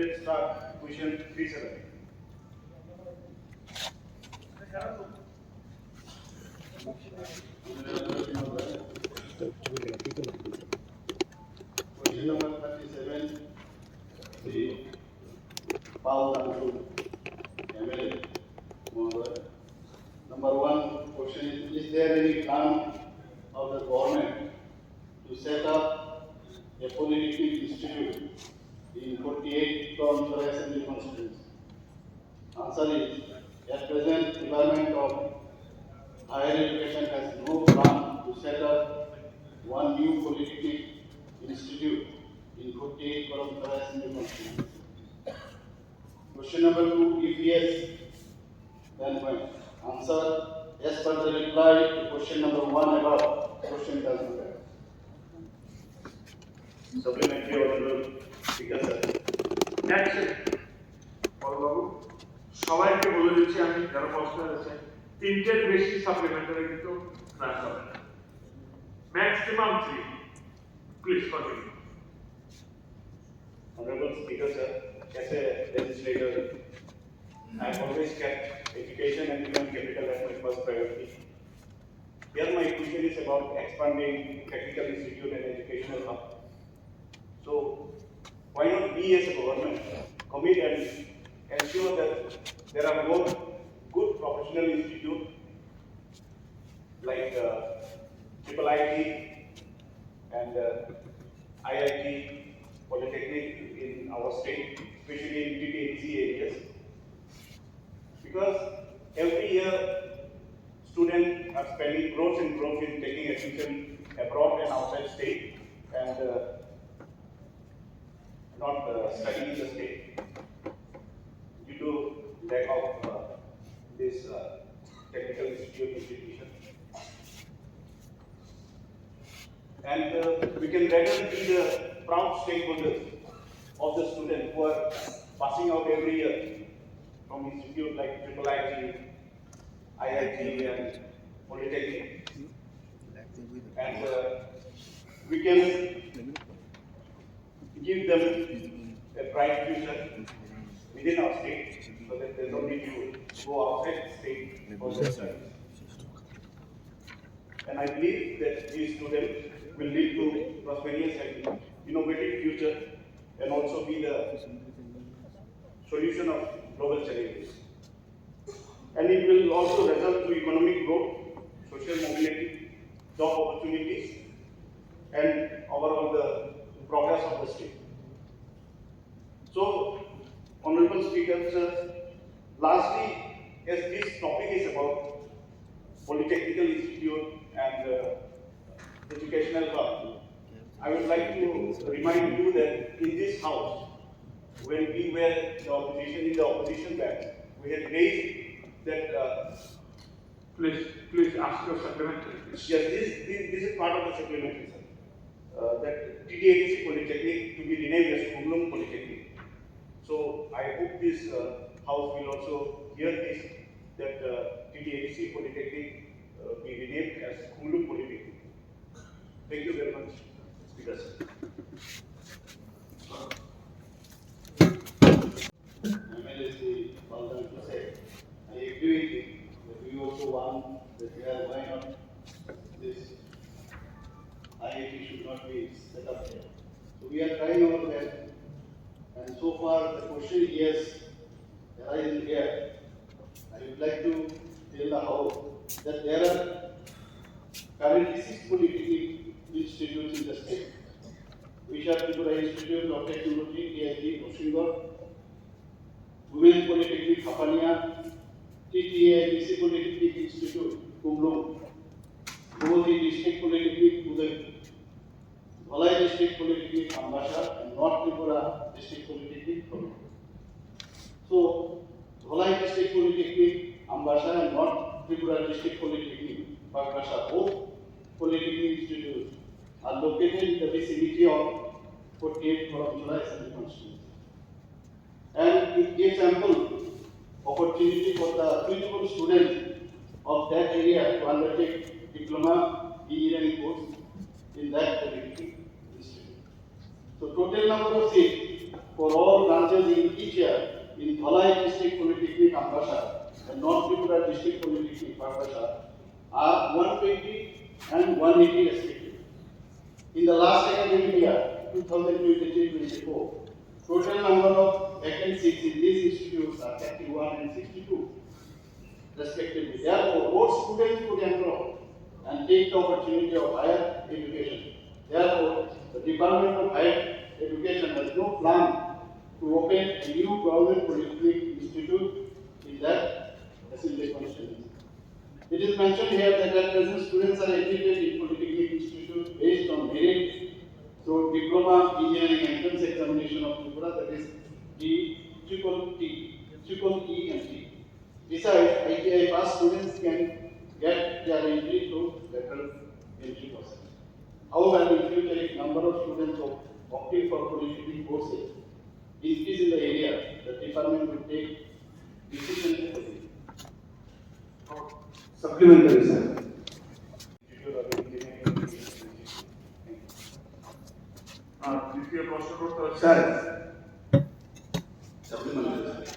let's start question 37. Question number 37. The Dangshu, MLA. Number one question is there any plan of the government to set up a Polytechnic institute in 48 Karamcherra Assembly constituency? Answer is, at present, Department of Higher Education has no plan to set up one new Polytechnic institute in 48 Karamcherra Assembly constituency. Question number two, if yes, then when? Answer, as per the reply to question number one above, question does not have. Supplementary honorable speaker sir. Next, বড়বাবু সবাইকে বলে দিচ্ছি আমি যারা প্রশ্ন আছে তিনটের বেশি সাপ্লিমেন্টারি কিন্তু ক্লাস হবে না maximum 3 please continue Honorable speaker sir, as a legislator, I have always kept education and human capital as my first priority. Here my question is about expanding technical institute and educational hub. So why not we as a government commit and ensure that there are more good professional institutes like IIT and IIT, Polytechnic in our state, especially in TTHC areas. Because every year students are spending crores and crores in taking admission abroad and outside state and not studying in the state due to lack of this technical institution. And we can rather be the proud stakeholders of the students who are passing out every year from institutes like IIT, IIT and Polytechnic. And we can give them a bright future within our state so that they don't need to go outside the state for their studies. And I believe that these students will lead to prosperous and innovative future and also be the solution of global challenges. And it will also result to economic growth, social mobility, job opportunities, and overall the progress of the state. So, Honorable Speaker, sir, lastly, as this topic is about Polytechnical Institute and educational hub, I would like to remind you that in this house, when we were in the opposition batch, we had raised that. Please ask your supplementary. Yes, this is part of the supplementary, sir. That TTHC Polytechnic to be renamed as Kumlum Polytechnic. So I hope this house will also hear this, that TTHC Polytechnic be renamed as Kumlum Polytechnic. Thank you very much, Speaker sir. I agree with you that we also want that why not this IIT should not be set up here. So we are trying our best, and so far the question is arising here. I would like to tell the House that there are currently 6 Polytechnic institutes in the state, which are Tripura Institute of Technology, TIT, Oshingar, Women Polytechnic, Khapania, TTAIC Polytechnic Institute, Kumlum, Gumoti District Polytechnic, Udaipur, Dholai District Polytechnic, Ambasha, and North Tripura District Polytechnic, Kolkata. So, Dholai District Polytechnic, Ambasha, and North Tripura District Polytechnic, Bagwi, both Polytechnic institutes are located in the vicinity of 48 Karamcherra Assembly constituency. And it gives ample opportunity for the suitable students of that area to undertake diploma engineering course in that Polytechnic institute. So total number of seats for all branches in each year in Bhalai District Polytechnic Ambasha and North Tripura District Polytechnic Ambasha are 120 and 180 respectively. In the last academic year, 2023-24, total number of vacancies in these institutes are 31 and 62 respectively. Therefore, more students could enroll and take the opportunity of higher education. Therefore, the Department of Higher Education has no plan to open a new government polytechnic institute in that assembly constituency. It is mentioned here that at present students are admitted in polytechnic institutes based on merit through diploma engineering entrance examination of Tripura, that is Triple E and T. Besides, ITI pass students can get their entry through lateral entry process. However, in future, if number of students opting for polytechnic courses increase in the area, the department will take decision accordingly. Supplementary, sir. দ্বিতীয় প্রশ্ন করতে হচ্ছে Sir, supplementary.